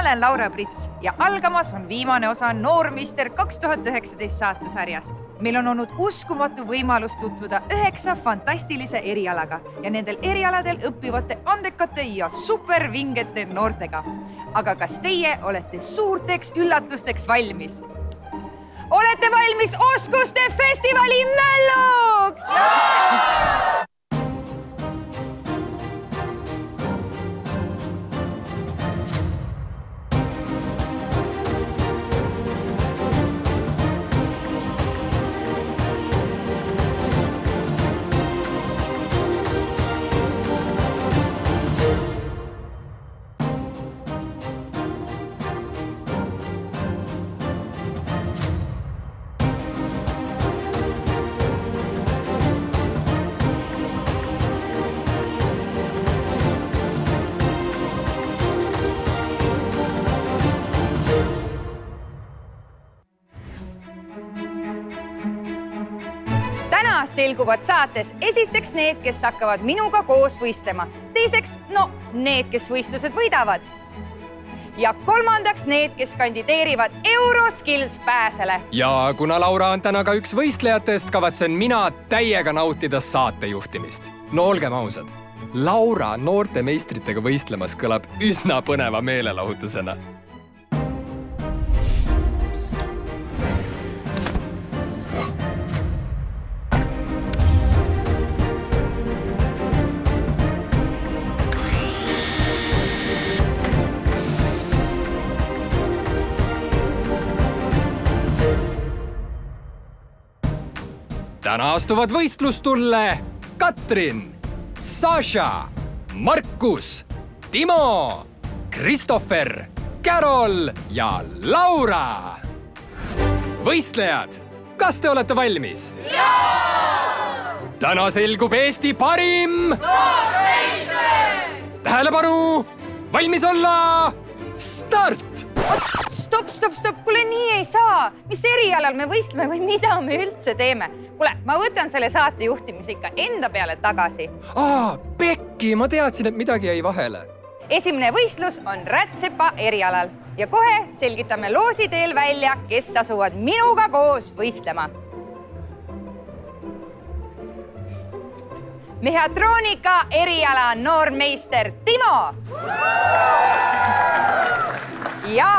olen Laura Prits ja algamas on viimane osa Noormeister 2019 saatesarjast. Meil on olnud uskumatu võimalus tutvuda 9 fantastilise erialaga ja nendel erialadel õppivate andekate ja supervingete noortega. Aga kas teie olete suurteks üllatusteks valmis? Olete valmis Oskuste festivali mälluks? Selguvad saates esiteks need, kes hakkavad minuga koos võistlema. Teiseks, need, kes võistlused võidavad. Ja kolmandaks need, kes kandideerivad Euroskills pääsele. Ja kuna Laura on täna ka üks võistlejatest, kavatsen mina täiega nautida saatejuhtimist. No olgem ausad, Laura noorte meistritega võistlemas kõlab üsna põneva meelelahutusena. Täna astuvad võistlustulle Katrin, Saša, Markus, Timo, Kristoffer, Carol ja Laura. Võistlejad, kas te olete valmis? Jaa! Täna selgub Eesti parim noormeister! Tähelepanu! Valmis olla! Start! Stop, kuule nii ei saa. Mis erialal me võistleme või mida me üldse teeme? Kuule, ma võtan selle saate juhtimise ikka enda peale tagasi. Pekki, ma teadsin, et midagi jäi vahele. Esimene võistlus on rätsepa erialal ja kohe selgitame loosi teel välja, kes asuvad minuga koos võistlema. Mehhatroonika eriala noormeister Timo ja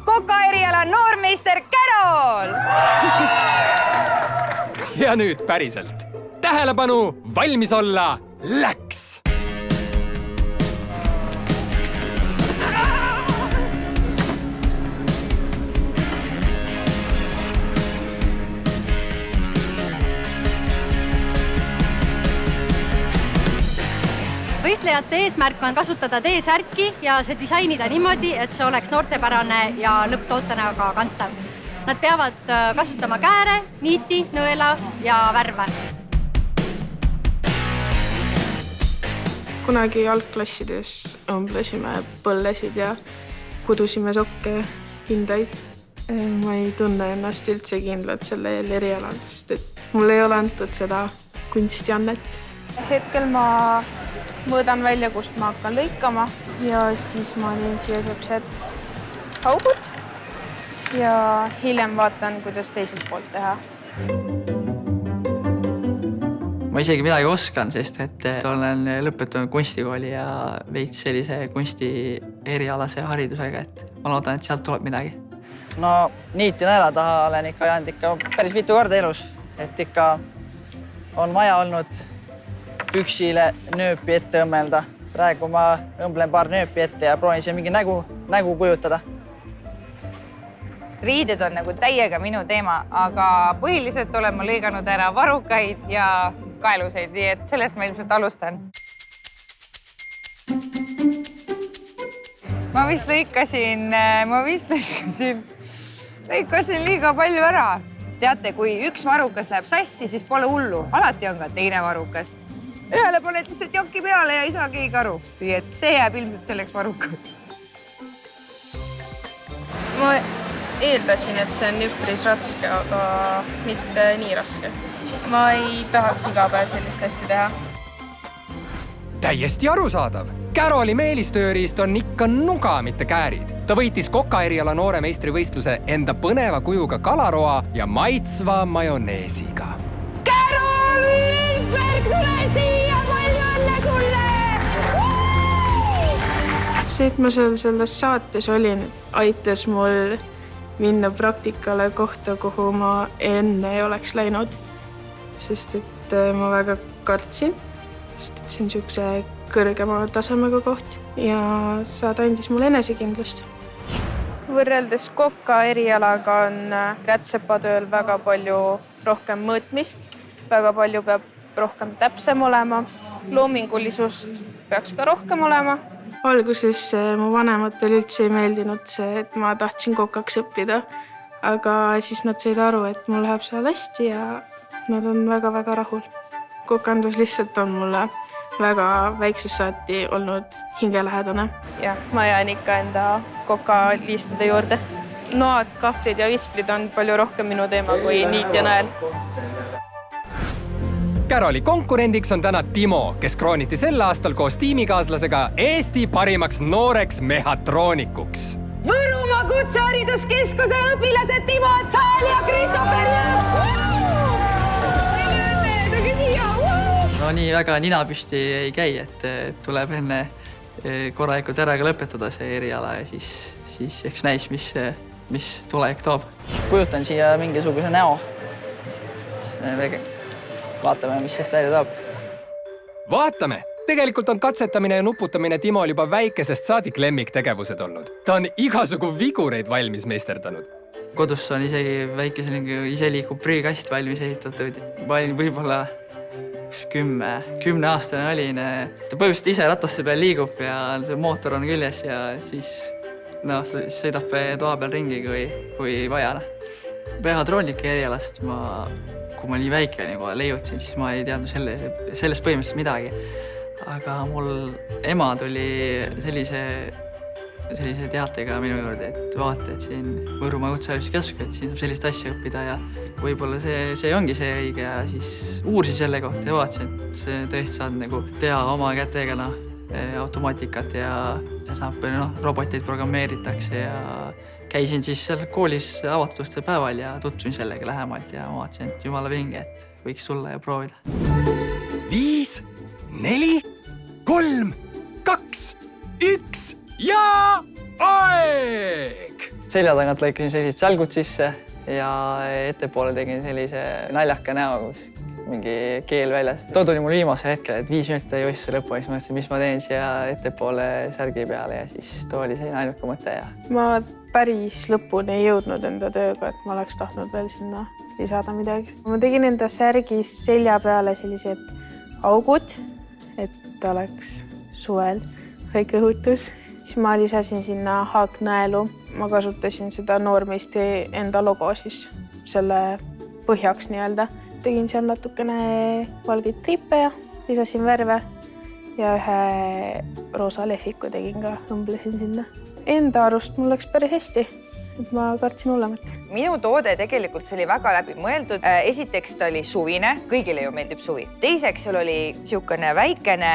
Koka eriala noormeister Carol. Ja nüüd päriselt. Tähelepanu, valmis olla, läks! Võistlejate eesmärk on kasutada T-särki ja see disainida niimoodi, et see oleks noortepärane ja lõpptootena ka kantav. Nad peavad kasutama kääre, niiti, nõela ja värve. Kunagi algklassides õmblesime põllesid ja kudusime sokke hindaid. Ma ei tunne ennast üldse kindlalt sellel erialal, sest et mul ei ole antud seda kunstiannet. Hetkel ma mõõdan välja, kust ma hakkan lõikama ja siis ma teen siia sepsed augud ja hiljem vaatan, kuidas teiselt poolt teha. Ma isegi midagi oskan, sest et olen lõpetanud kunstikooli ja veits sellise kunsti erialase haridusega, et ma loodan, et sealt tuleb midagi. No niiti nõela taha olen ikka jäänud ikka päris mitu korda elus, et ikka on vaja olnud püksile nööpi ette õmmelda. Praegu ma õmblen paar nööpi ette ja proovin siia mingi nägu kujutada. Riided on nagu täiega minu teema, aga põhiliselt olen ma lõiganud ära varukaid ja kaeluseid, nii et sellest ma ilmselt alustan. Ma vist lõikasin liiga palju ära. Teate, kui üks varukas läheb sassi, siis pole hullu. Alati on ka teine varukas. Ühele paned lihtsalt jokki peale ja ei saa keegi aru. Nii et see jääb ilmselt selleks varukaks. Ma eeldasin, et see on üpris raske, aga mitte nii raske. Ma ei tahaks iga päev sellist asja teha. täiesti arusaadav. Caroli meelistööriist on ikka nuga, mitte käärid. Ta võitis koka eriala noore meistrivõistluse enda põneva kujuga kalaroa ja maitsva majoneesiga. Carol Lindberg, tule siia, palju õnne sulle! See, et ma selles saates olin, aitas mul minna praktikale kohta, kuhu ma enne ei oleks läinud. Sest et ma väga kartsin, sest et see on niisuguse kõrgema tasemega koht ja saada andis mulle enesekindlust. Võrreldes koka erialaga on rätsepatööl väga palju rohkem mõõtmist, väga palju peab rohkem täpsem olema, loomingulisust peaks ka rohkem olema. Alguses mu vanematel üldse ei meeldinud see, et ma tahtsin kokaks õppida, aga siis nad said aru, et mul läheb seal hästi ja nad on väga-väga rahul. Kokandus lihtsalt on mulle väga väiksest saati olnud hingelähedane. Ja ma jään ikka enda kokaliistude juurde. Noad, kahvlid ja visplid on palju rohkem minu teema kui niit ja nõel. Caroli konkurendiks on täna Timo, kes krooniti sel aastal koos tiimikaaslasega Eesti parimaks nooreks mehatroonikuks. Võrumaa Kutsehariduskeskuse õpilased Timo Taal ja Christopher Jõps! No nii väga ninapüsti ei käi, et tuleb enne korralikult ära ka lõpetada see eriala ja siis eks näis, mis tulevik toob. Kujutan siia mingisuguse näo. Vaatame, mis sellest välja toob. Vaatame! Tegelikult on katsetamine ja nuputamine Timol juba väikesest saadik lemmiktegevused olnud. Ta on igasugu vigureid valmis meisterdanud. Kodus on isegi väike iseliikuv prügikast valmis ehitatud. Ma olin võib-olla 10-aastane olin. Ta põhimõtteliselt ise rataste peal liigub ja see mootor on küljes ja siis sõidab toa peal ringi, kui vaja. Mehatroonike erialast kui ma nii väike olin, kui leiutasin, siis ma ei teadnud sellest põhimõtteliselt midagi. Aga mul ema tuli sellise teatega minu juurde, et vaata, et siin Võrumaa Kutsehariduskeskus, et siin saab sellist asja õppida ja võib-olla see ongi see õige ja siis uurisin selle kohta ja vaatasin, et see tõesti saad teha oma kätega automaatikat ja saab roboteid programmeeritakse ja käisin siis seal koolis avatud uste päeval ja tutvusin sellega lähemalt ja vaatasin, et jumala vinge, et võiks tulla ja proovida. 5, 4, 3, 2, 1 ja aeg! Selja tagant lõikasin sellised salgud sisse ja ettepoole tegin sellise naljaka näo, kus mingi keel väljas. Too tuli mul viimasel hetkel, et 5 minutit ei võistluse lõppu, siis mõtlesin, mis ma teen siia ettepoole särgi peale ja siis too oli selline ainuke mõte. Ma päris lõpuni ei jõudnud enda tööga, et ma oleks tahtnud veel sinna lisada midagi. Ma tegin enda särgis selja peale sellised augud, et oleks suvel väike õhutus. Siis ma lisasin sinna haaknõelu. Ma kasutasin seda noormeistri enda logo siis selle põhjaks nii-öelda. Tegin seal natukene valgeid trippe ja lisasin värve ja ühe roosa lehviku tegin ka, õmblesin sinna. Enda arust mul läks päris hästi, et ma kartsin hullemat. Minu toode tegelikult see oli väga läbimõeldud. Esiteks ta oli suvine, kõigile ju meeldib suvi. Teiseks seal oli niisugune väikene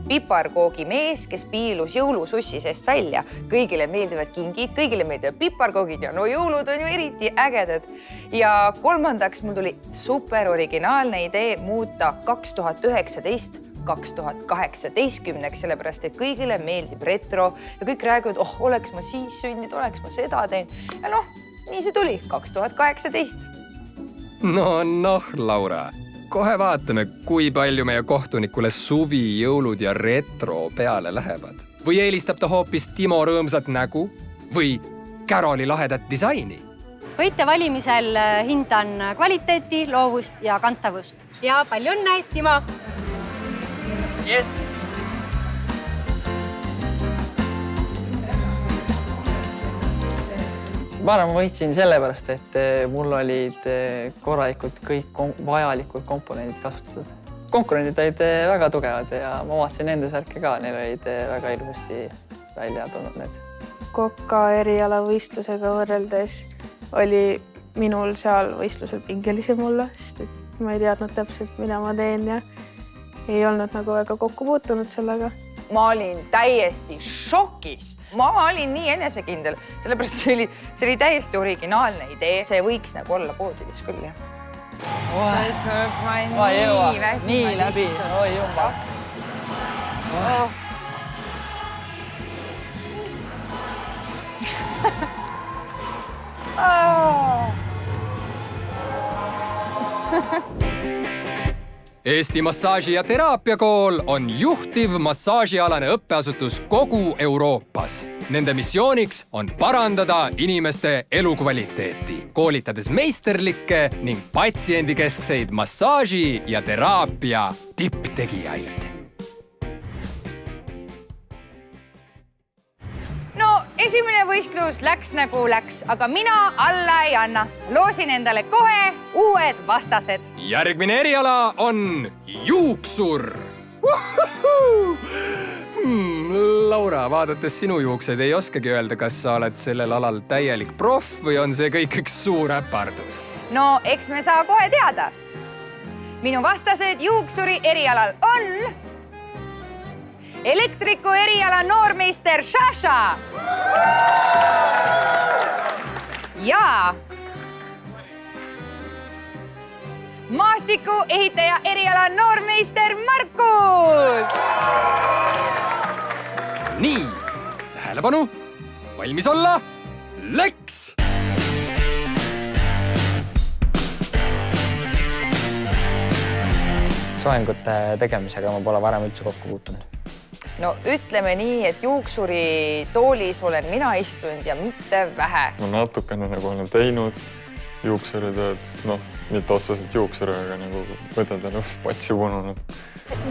piparkoogimees, kes piilus jõulusussi seest välja. Kõigile meeldivad kingid, kõigile meeldivad piparkoogid ja no jõulud on ju eriti ägedad. Ja kolmandaks mul tuli super originaalne idee muuta 2019 2018, sellepärast et kõigile meeldib retro ja kõik räägivad, oleks ma siis sündinud, oleks ma seda teinud. Ja nii see tuli, 2018. Noh, Laura, kohe vaatame, kui palju meie kohtunikule suvi, jõulud ja retro peale lähevad. Või eelistab ta hoopis Timo rõõmsat nägu või Caroli lahedat disaini? Võite valimisel hindan kvaliteeti, loovust ja kantavust. Ja palju õnne, Timo! Yes! Ma arvan, ma võitsin sellepärast, et mul olid korralikult kõik vajalikud komponendid kasutatud. Konkurendid olid väga tugevad ja ma vaatasin enda särke ka, neil olid väga ilusasti välja tulnud need. Koka eriala võistlusega võrreldes oli minul seal võistlusel pingelisem olla, sest et ma ei teadnud täpselt, mida ma teen ja ei olnud nagu väga kokku puutunud sellega. Ma olin täiesti šokis. Ma olin nii enesekindel, sellepärast see oli täiesti originaalne idee. See võiks nagu olla poodides küll, jah. Ma ei jõua, nii läbi, oi jumba. Eesti Massaaži- ja Teraapiakool on juhtiv massaažialane õppeasutus kogu Euroopas. Nende missiooniks on parandada inimeste elukvaliteeti, koolitades meisterlikke ning patsiendikeskseid massaaži- ja teraapia tipptegijaid. No, esimene võistlus läks nagu läks, aga mina alla ei anna. Loosin endale kohe uued vastased. Järgmine eriala on juuksur. Laura, vaadates sinu juukseid ei oskagi öelda, kas sa oled sellel alal täielik proff või on see kõik üks suur äpardus? No, eks me saa kohe teada. Minu vastased juuksuri erialal on elektriku eriala noormeister Šaša ja maastiku ehitaja eriala noormeister Markus. Nii, tähelepanu, valmis olla, läks! Soengute tegemisega ma pole varem üldse kokku puutunud. No ütleme nii, et juuksuri toolis olen mina istunud ja mitte vähe. Ma natukene nagu olen teinud juuksuritööd, mitte otseselt juuksuri, aga nagu võdedele patsi pununud.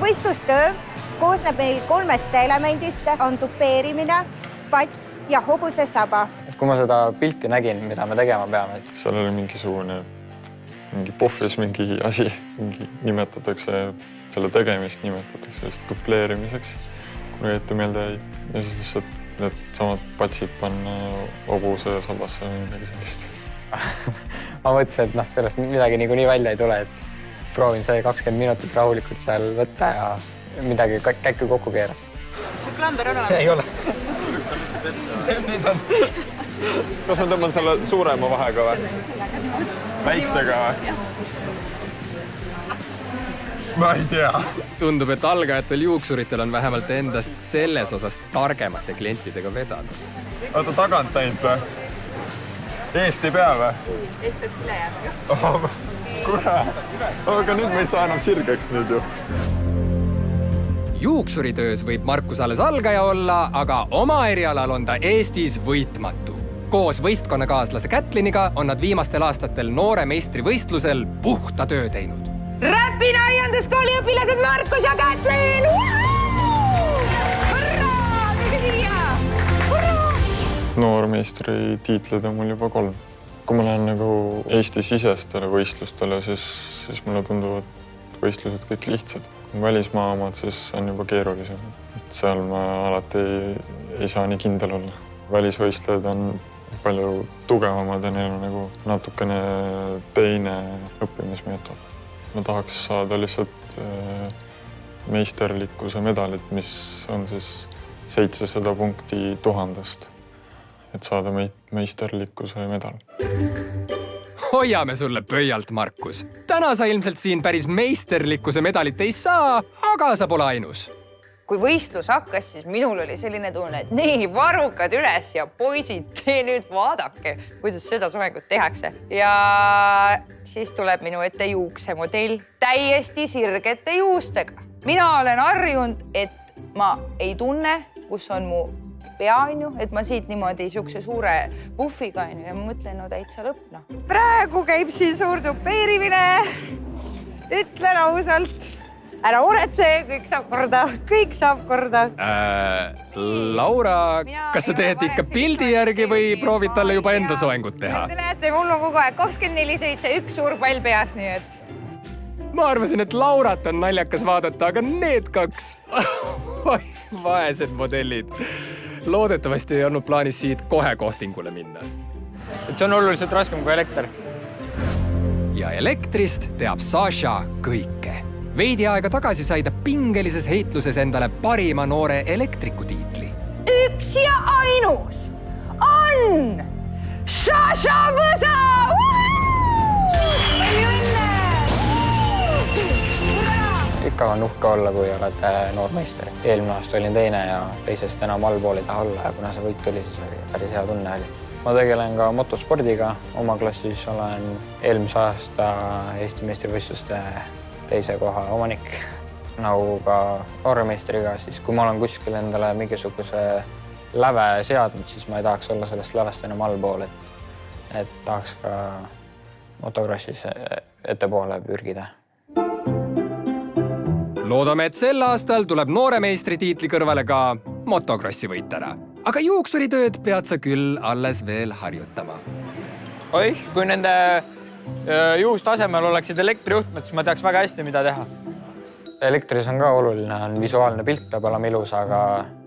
Võistlustöö koosneb meil 3 elemendist, on tupeerimine, pats ja hobuse saba. Kui ma seda pilti nägin, mida me tegema peame. Seal oli mingi pohvis, mingi asi, nimetatakse, selle tegemist nimetatakse just tupleerimiseks, kui ette meelde jäi. Ja siis lihtsalt need samad patsid panna hobuse ja sabasse või midagi sellist. Ma mõtlesin, et sellest midagi niikuinii välja ei tule, et proovin see 20 minutit rahulikult seal võtta ja midagi käkku kokku keerata. See klamber on olemas? Ei ole. Kas ma tõmban selle suurema vahega või? Väiksega või? Ma ei tea. Tundub, et algajatel juuksuritel on vähemalt endast selles osas targemate klientidega vedanud. Oota, tagant teinud või? Eest ei pea või? Eest peab sile jääma. Kurat. Aga nüüd me ei saa enam sirgeks nüüd ju. Juuksuritöös võib Markus alles algaja olla, aga oma erialal on ta Eestis võitmatu. Koos võistkonnakaaslase Kätliniga on nad viimastel aastatel noore meistrivõistlusel puhta töö teinud. Räpina aianduskooli õpilased Markus ja Kätlin! Hurraa! Tulge siia! Noormeistri tiitlid on mul juba 3. Kui ma lähen nagu Eesti-sisestele võistlustele, siis mulle tunduvad võistlused kõik lihtsad. Välismaa omad siis on juba keerulisem. Seal ma alati ei saa nii kindel olla. Välisvõistlejad on palju tugevamad ja neil on nagu natukene teine õppimismeetod. Ma tahaks saada lihtsalt meisterlikkuse medalit, mis on siis 700 punkti 1000-st, et saada meisterlikkuse medal. Hoiame sulle pöialt, Markus. Täna sa ilmselt siin päris meisterlikkuse medalit ei saa, aga sa pole ainus. Kui võistlus hakkas, siis minul oli selline tunne, et nii, varrukad üles ja poisid, te nüüd vaadake, kuidas seda soengut tehakse. Ja siis tuleb minu ette juuksemodell täiesti sirgete juustega. Mina olen harjunud, et ma ei tunne, kus on mu pea, et ma siit niimoodi siukse suure puffiga ja ma mõtlen, no täitsa lõpp. Praegu käib siin suur tupeerimine. Ütlen ausalt. Ära uretse, kõik saab korda. Laura, kas sa teed ikka pildi järgi või proovid talle juba enda soengut teha? Te näete, mul on kogu aeg 24/7 üks suur pall peas, nii et... Ma arvasin, et Laurat on naljakas vaadata, aga need 2. Vaesed modellid. Loodetavasti ei olnud plaanis siit kohe kohtingule minna. See on oluliselt raskem kui elekter. Ja elektrist teab Saša kõike. Veidi aega tagasi sai ta pingelises heitluses endale parima noore elektriku tiitli. Üks ja ainus on Šaša Võsa! Palju õnne! Ikka on uhke olla, kui oled noormeister. Eelmine aasta olin teine ja teisest enam allpool ei taha olla ja kuna see võit tuli, siis oli päris hea tunne oli. Ma tegelen ka motospordiga. Oma klassis olen eelmise aasta Eesti meistrivõistluste teise koha omanik. Nagu ka nooremeistriga, siis kui ma olen kuskil endale mingisuguse läve seadnud, siis ma ei tahaks olla sellest lävest enam allpool, et tahaks ka motokrossis ettepoole pürgida. Loodame, et sel aastal tuleb nooremeistri tiitli kõrvale ka motokrossi võitjana. Aga juuksuritööd pead sa küll alles veel harjutama. Oih, kui nende juuste asemel oleksid elektrijuhtmed, siis ma teaks väga hästi, mida teha. Elektris on ka oluline, on visuaalne pilt peab olema ilus, aga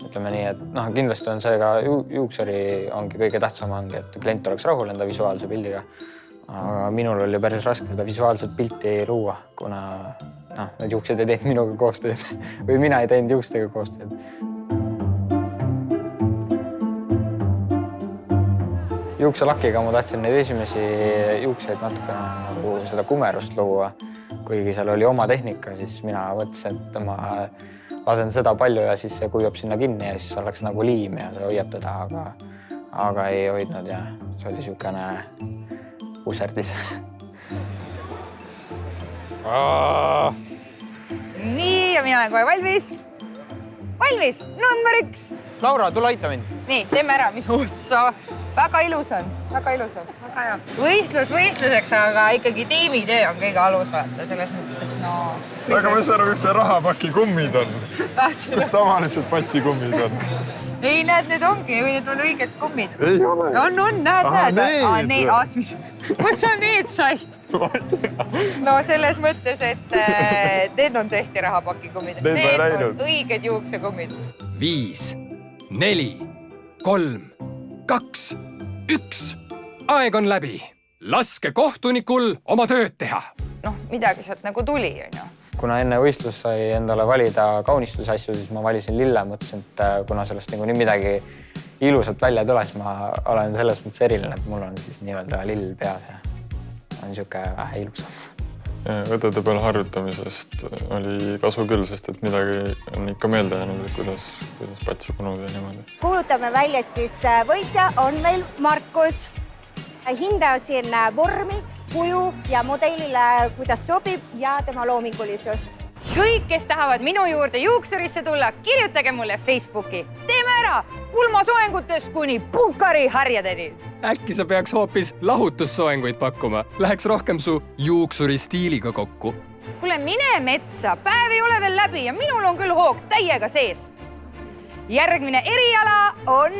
ütleme nii, et kindlasti on see ka juuksuri ongi kõige tähtsam ongi, et klient oleks rahul enda visuaalse pildiga. Aga minul oli päris raske seda visuaalset pilti luua, kuna need juuksed ei teinud minuga koostööd või mina ei teinud juustega koostööd. Juukselakiga ma tahtsin neid esimesi juukseid natuke nagu seda kumerust luua. Kuigi seal oli oma tehnika, siis mina mõtlesin, et ma lasen seda palju ja siis see kujub sinna kinni ja siis oleks nagu liim ja see hoiab teda, aga ei hoidnud ja see oli niisugune userdis. Nii, ja mina olen kohe valmis. Valmis, number 1. Laura, tule aita mind. Nii, teeme ära, mis ossa. Väga ilus on, väga ilus on. Väga hea. Võistlus võistluseks, aga ikkagi tiimitöö on kõige alus vaata, selles mõttes, et no... Aga ma ei saa aru, kus see rahapaki kummid on. Kus tavaliselt patsi kummid on? Ei, näed, need ongi, need on õiged kummid. Ei ole. On, näed. Kus sa need said? No selles mõttes, et need on tõesti rahapaki kummid. Need on õiged juuksekummid. 5, 4, 3, 2, 1. Aeg on läbi. Laske kohtunikul oma tööd teha. Noh, midagi sealt nagu tuli, on ju. Kuna enne võistlus sai endale valida kaunistusasju, siis ma valisin lille. Mõtlesin, et kuna sellest nii midagi ilusat välja tule, siis ma olen selles mõttes eriline, et mul on siis nii-öelda lill peas ja on niisugune vähe ilusam. Õdede peal harjutamisest oli kasu küll, sest et midagi on ikka meelde jäänud, kuidas patsi punuda ja niimoodi. Kuulutame välja siis võitja on meil Markus. Hindasin vormi, kuju ja modellile, kuidas sobib ja tema loomingulisust. Kõik, kes tahavad minu juurde juuksurisse tulla, kirjutage mulle Facebooki. Teeme ära pulmasoengutest kuni puhkari harjadeni. Äkki sa peaks hoopis lahutussoenguid pakkuma. Läheks rohkem su juuksuri stiiliga kokku. Kuule, mine metsa. Päev ei ole veel läbi ja minul on küll hoog täiega sees. Järgmine eriala on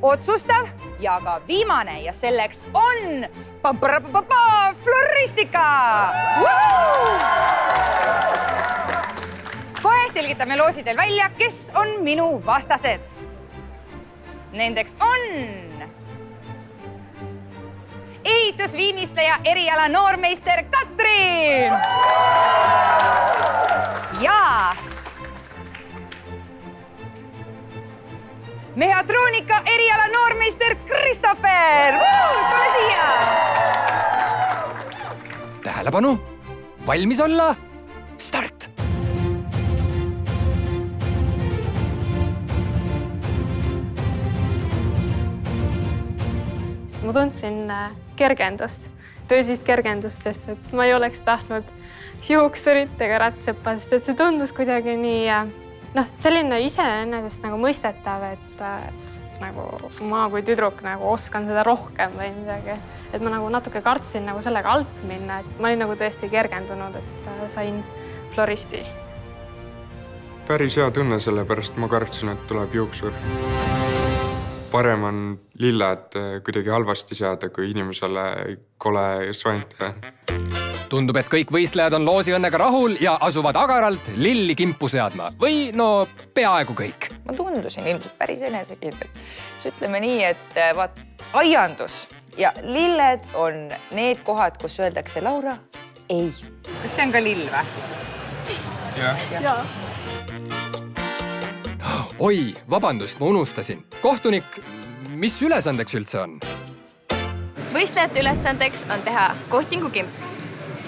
otsustav ja ka viimane ja selleks on floristika! Kohe selgitame loosidel välja, kes on minu vastased. Nendeks on ehitusviimistleja eriala noormeister Katrin ja mehhatroonika eriala noormeister Kristoffer. Tule siia! Tähelepanu! Valmis olla? Start! Ma tundsin kergendust, tõsist kergendust, sest et ma ei oleks tahtnud juuksurit ega rätsepa, sest et see tundus kuidagi nii selline iseenesest nagu mõistetav, et nagu ma kui tüdruk nagu oskan seda rohkem või midagi. Et ma nagu natuke kartsin nagu sellega alt minna, et ma olin nagu tõesti kergendunud, et sain floristi. Päris hea tunne, sellepärast ma kartsin, et tuleb juuksur. Parem on lilled kuidagi halvasti seada, kui inimesele kole soent. Tundub, et kõik võistlejad on loosi õnnega rahul ja asuvad agaralt lilli kimpu seadma. Või peaaegu kõik. Ma tundusin ilmselt päris enesekindlalt. Ütleme nii, et aiandus ja lilled on need kohad, kus öeldakse Laura ei. Kas see on ka lill või? Jah. Oi, vabandust, ma unustasin. Kohtunik, mis ülesandeks üldse on? Võistlejate ülesandeks on teha kohtingukimp.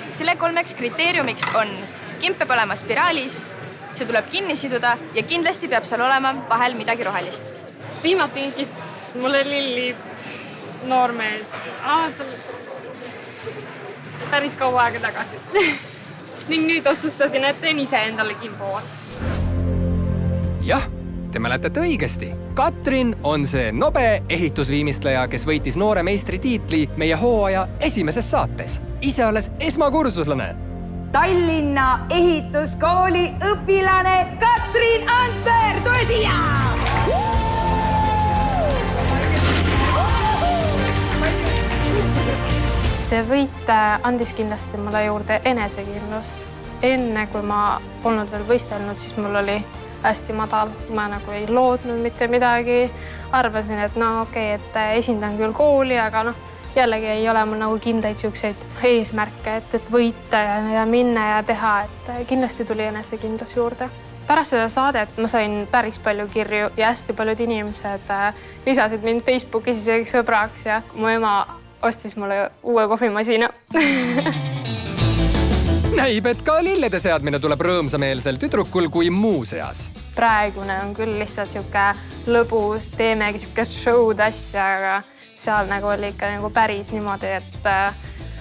Selle 3 kriteeriumiks on kimp peab olema spiraalis, see tuleb kinni siduda ja kindlasti peab seal olema vahel midagi rohelist. Viimati kinkis mulle Lilli noormees päris kaua aega tagasi. Ning nüüd otsustasin, et teen ise endale kimpoot. Jah, te mäletate õigesti. Katrin on see nobe ehitusviimistleja, kes võitis noore meistri tiitli meie hooaja esimeses saates. Ise olles esmakursuslane. Tallinna ehituskooli õpilane Katrin Ansberg, tule siia! See võit andis kindlasti mulle juurde enesekindlust. Enne, kui ma polnud veel võistelnud, siis mul oli hästi madal. Ma nagu ei loodnud mitte midagi. Arvasin, et et esindan küll kooli, aga jällegi ei ole mul nagu kindlaid siukseid eesmärke, et võita ja minna ja teha. Et kindlasti tuli enesekindlus juurde. Pärast seda saadet ma sain päris palju kirju ja hästi paljud inimesed lisasid mind Facebookis isegi sõbraks ja mu ema ostis mulle uue kohvimasina. Näib, et ka lillede seadmine tuleb rõõmsameelsel tüdrukul kui muu seas. Praegune on küll lihtsalt siuke lõbus, teemegi siuke show'd asja, aga seal nagu oli ikka nagu päris niimoodi, et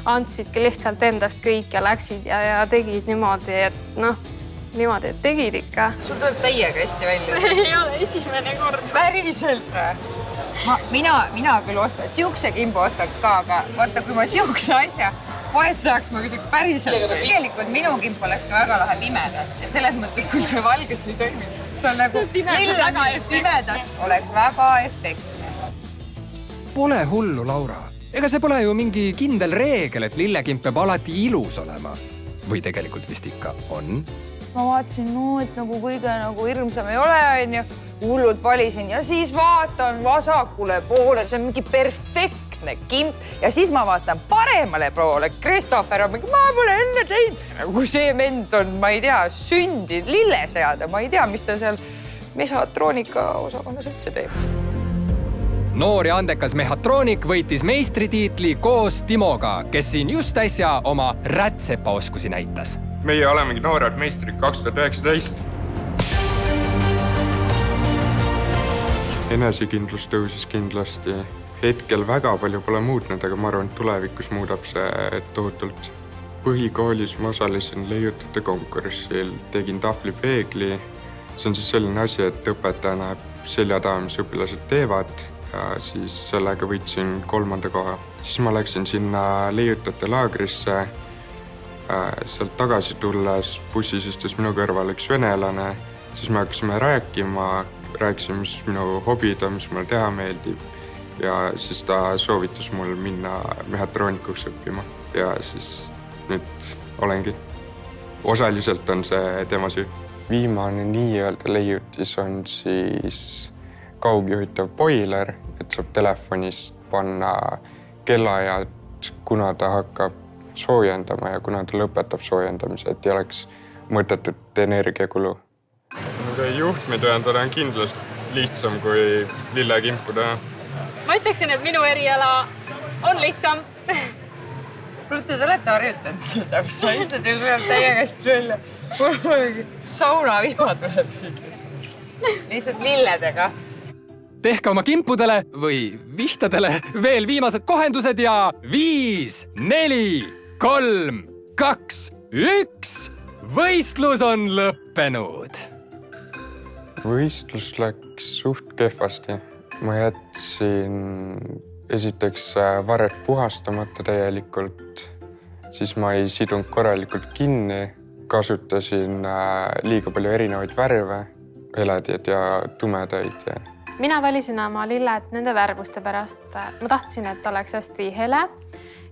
andsidki lihtsalt endast kõik ja läksid ja tegid niimoodi, et niimoodi, et tegid ikka. Sul tuleb täiega hästi välja. Ei ole esimene kord. Päriselt või? Mina küll ostaks, siukse kimbo ostaks ka, aga vaata, kui ma siukse asja poes saaks, ma küsiks päriselt. Tegelikult minu kimp oleks ka väga lahe pimedas, et selles mõttes, kui see valges ei toimi, see on nagu pimedas oleks väga efektne. Pole hullu, Laura. Ega see pole ju mingi kindel reegel, et lillekimp peab alati ilus olema. Või tegelikult vist ikka on? Ma vaatasin, et nagu kõige hirmsam ei ole, onju. Hullult valisin ja siis vaatan vasakule poole, see on mingi perfektne kimp ja siis ma vaatan paremale poole. Christopher on mingi, ma pole enne teinud. Kui see ment on, ma ei tea, sündinud lilleseada, ma ei tea, mis ta seal mehhatroonika osakonnas üldse teeb. Noor ja andekas mehhatroonik võitis meistritiitli koos Timoga, kes siin just äsja oma rätsepaoskusi näitas. Meie olemegi noored meistrid 2019. Enesekindlus tõusis kindlasti. Hetkel väga palju pole muutnud, aga ma arvan, et tulevikus muudab see tohutult. Põhikoolis ma osalesin leiutajate konkurssil, tegin tahvlipeegli. See on siis selline asi, et õpetaja näeb selja taha, mis õpilased teevad ja siis sellega võitsin 3. koha. Siis ma läksin sinna leiutajate laagrisse. Sealt tagasi tulles bussis istus minu kõrval üks venelane. Siis me hakkasime rääkisime, mis minu hobid on, mis mulle teha meeldib. Ja siis ta soovitas mul minna mehhatroonikuks õppima. Ja siis nüüd olengi. Osaliselt on see tema süü. Viimane nii-öelda leiutis on siis kaugjuhitav boiler, et saab telefonist panna kellaajad, kuna ta hakkab soojendama ja kuna ta lõpetab soojendamise, et ei oleks mõttetut energiakulu. Juhtmetööndada on kindlasti lihtsam kui lillekimpu teha. Ma ütleksin, et minu eriala on lihtsam. Te olete harjutanud seda, mis ma lihtsalt tuleb teie käest välja. Saunavihma tuleb siit. Lihtsalt lilledega. Tehke oma kimpudele või vihtadele veel viimased kohendused ja 5, 4, 3, 2, 1. Võistlus on lõppenud. Võistlus läks suht kehvasti. Ma jätsin esiteks varred puhastamata täielikult, siis ma ei sidunud korralikult kinni, kasutasin liiga palju erinevaid värve, heledid ja tumedaid. Mina valisin oma lilled nende värvuste pärast. Ma tahtsin, et oleks hästi hele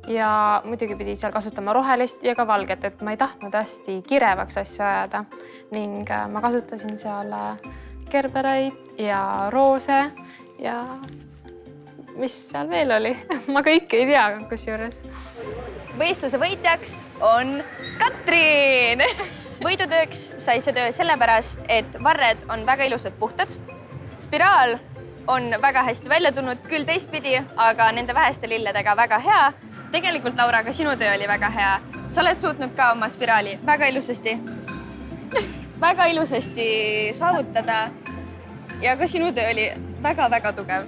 ja muidugi pidi seal kasutama rohelist ja ka valget, et ma ei tahtnud hästi kirevaks asja ajada ning ma kasutasin seal kerberaid ja roose ja mis seal veel oli? Ma kõike ei tea, kusjuures. Võistluse võitjaks on Katrin! võidutööks sai see töö sellepärast, et varred on väga ilusad puhtad. Spiraal on väga hästi välja tulnud, küll teistpidi, aga nende väheste lilledega väga hea. Tegelikult, Laura, ka sinu töö oli väga hea. Sa oled suutnud ka oma spiraali väga ilusasti saavutada ja ka sinu töö oli väga-väga tugev.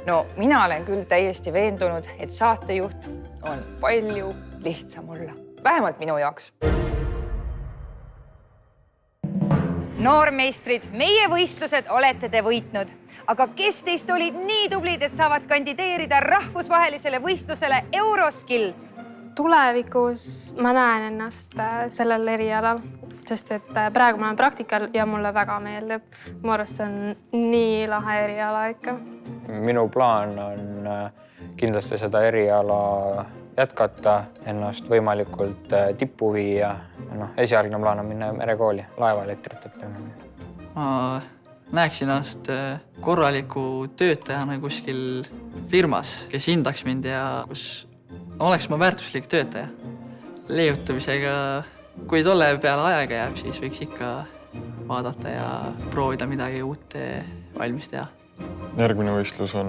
No mina olen küll täiesti veendunud, et saatejuht on palju lihtsam olla. Vähemalt minu jaoks. Noormeistrid, meie võistlused olete te võitnud. Aga kes teist olid nii tublid, et saavad kandideerida rahvusvahelisele võistlusele Euroskills? Tulevikus ma näen ennast sellel erialal, sest et praegu ma olen praktikal ja mulle väga meeldib. Mu arust see on nii lahe eriala ikka. Minu plaan on kindlasti seda eriala jätkata, ennast võimalikult tippu viia. Esialgne plaan on minna merekooli, laevaelektrit õppima. Ma näeksin ennast korraliku töötajana kuskil firmas, kes hindaks mind ja kus oleks ma väärtuslik töötaja. Leiutamisega, kui tolle peale aega jääb, siis võiks ikka vaadata ja proovida midagi uut valmis teha. Järgmine võistlus on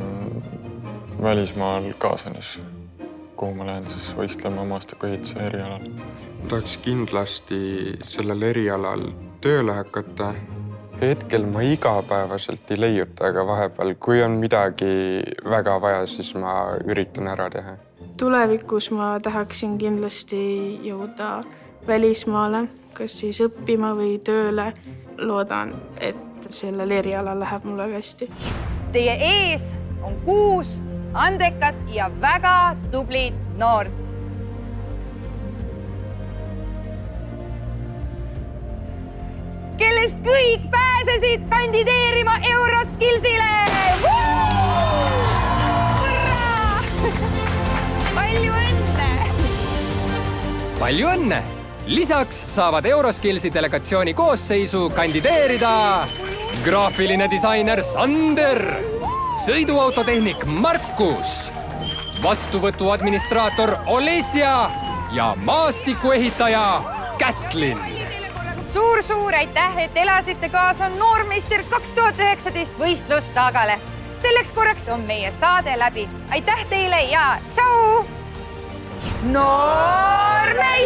välismaal Kaasanis, kuhu ma lähen siis võistlema maastikuehituse erialal. Tahaks kindlasti sellel erialal tööle hakata. Hetkel ma igapäevaselt ei leiuta, aga vahepeal, kui on midagi väga vaja, siis ma üritan ära teha. Tulevikus ma tahaksin kindlasti jõuda välismaale, kas siis õppima või tööle. Loodan, et sellel erialal läheb mulle hästi. Teie ees on 6 andekat ja väga tublid noort. Kellest kõik pääsesid kandideerima Euroskillsile! Palju õnne! Palju õnne! Lisaks saavad Euroskillsi delegatsiooni koosseisu kandideerida graafiline disainer Sander, sõiduautotehnik Markus, vastuvõtu administraator Olesja ja maastikuehitaja Kätlin. Suur aitäh, et elasite kaasa Noormeister 2019 võistlussaagale. Selleks korraks on meie saade läbi. Aitäh teile ja tšau! Noormeister!